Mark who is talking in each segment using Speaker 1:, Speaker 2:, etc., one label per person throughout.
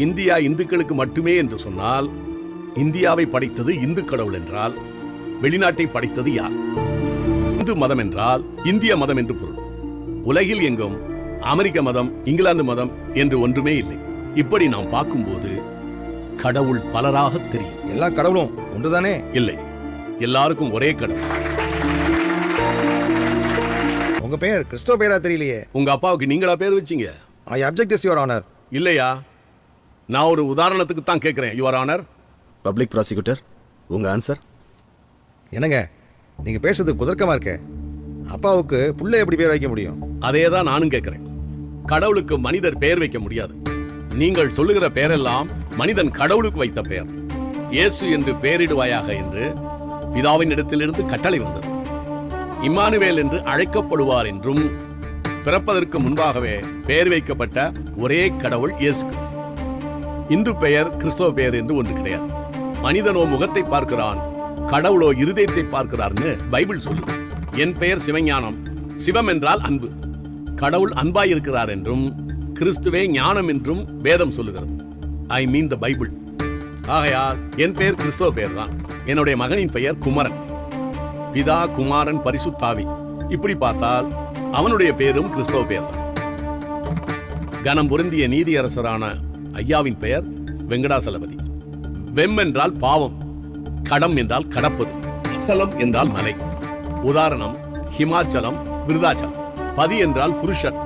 Speaker 1: India இந்துக்களுக்கு மட்டுமே என்று சொன்னால், இந்தியாவை படைத்தது இந்து கடவுள் என்றால் வெளிநாட்டை படைத்தது யார்? இந்து மதம் என்றால் இந்திய மதம் என்று பொருள். உலகில் எங்கும் அமெரிக்க மதம், இங்கிலாந்து மதம் என்று ஒன்றுமே இல்லை. இப்படி நாம் பார்க்கும்போது கடவுள் பலராக தெரியும்.
Speaker 2: எல்லா கடவுளும் ஒன்றுதானே?
Speaker 1: இல்லை, எல்லாருக்கும் ஒரே கடவுள்.
Speaker 2: உங்க பெயர் கிறிஸ்தவ பெயரா தெரியலையே.
Speaker 1: உங்க அப்பாவுக்கு நீங்களா பேர் வச்சீங்க?
Speaker 2: ஐ அப்ஜெக்ட் திஸ் யுவர் ஆனர்.
Speaker 1: இல்லையா, நான் ஒரு உதாரணத்துக்கு தான் கேட்கிறேன். Your honour.
Speaker 3: பப்ளிக் ப்ராசிக்யூட்டர், உங்க ஆன்சர்?
Speaker 2: என்னங்க நீங்க பேசுறது குதர்க்கமா இருக்க. அப்பாவுக்கு புள்ள எப்படி பேர் வைக்க முடியும்?
Speaker 1: அதே தான் நானும் கேட்கிறேன். கடவுளுக்கு மனிதர் பெயர் வைக்க முடியாது. நீங்கள் சொல்லுகிற பெயரெல்லாம் மனிதன் கடவுளுக்கு வைத்த பெயர். இயேசு என்று பெயரிடுவாயாக என்று பிதாவின் இடத்திலிருந்து கட்டளை வந்தது. இம்மானுவேல் என்று அழைக்கப்படுவார் என்றும் பிறப்பதற்கு முன்பாகவே பெயர் வைக்கப்பட்ட ஒரே கடவுள் இயேசு கிறிஸ்து. இந்து பெயர், கிறிஸ்தவ பெயர் என்று ஒன்று கிடையாது. மனிதனோ முகத்தை பார்க்கிறான், கடவுளோ இருதயத்தை பார்க்கிறார்னு பைபிள் சொல்லுது. என் பெயர் சிவஞானம். சிவம் என்றால் அன்பு. கடவுள் அன்பாய் இருக்கிறார் என்றும் கிறிஸ்துவே ஞானம் என்றும் வேதம் சொல்லுகிறது. ஐ மீன் த பைபிள். ஆகையால் என் பெயர் கிறிஸ்தவ பெயர் தான். என்னுடைய மகனின் பெயர் குமரன். பிதா, குமாரன், பரிசுத்தாவி. இப்படி பார்த்தால் அவனுடைய பெயரும் கிறிஸ்தவ பெயர் தான். கனம் பொருந்திய நீதியரசரான ஐயாவின் பெயர் வெங்கடாசலபதி. வெம் என்றால் பாவம், கடம் என்றால் கடப்பது, சலம் என்றால் மலை. உதாரணம் ஹிமாச்சலம், விருதாச்சலம். பதி என்றால் புருஷன்,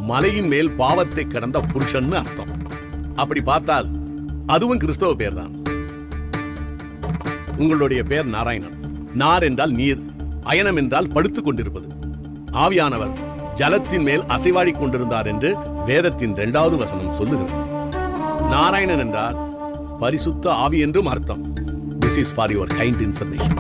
Speaker 1: மலையின் மேல் பாவத்தை கடந்த புருஷன் அர்த்தம். அப்படி பார்த்தால் அதுவும் கிறிஸ்தவ பெயர் தான். உங்களுடைய பெயர் நாராயணன். நார் என்றால் நீர், அயனம் என்றால் படுத்துக் கொண்டிருப்பது. ஆவியானவர் ஜலத்தின் மேல் அசைவாடிக் கொண்டிருந்தார் என்று வேதத்தின் 2வது வசனம் சொல்லுகிறது. நாராயணன் என்றால் பரிசுத்த ஆவி என்றும் அர்த்தம். This is for your kind information.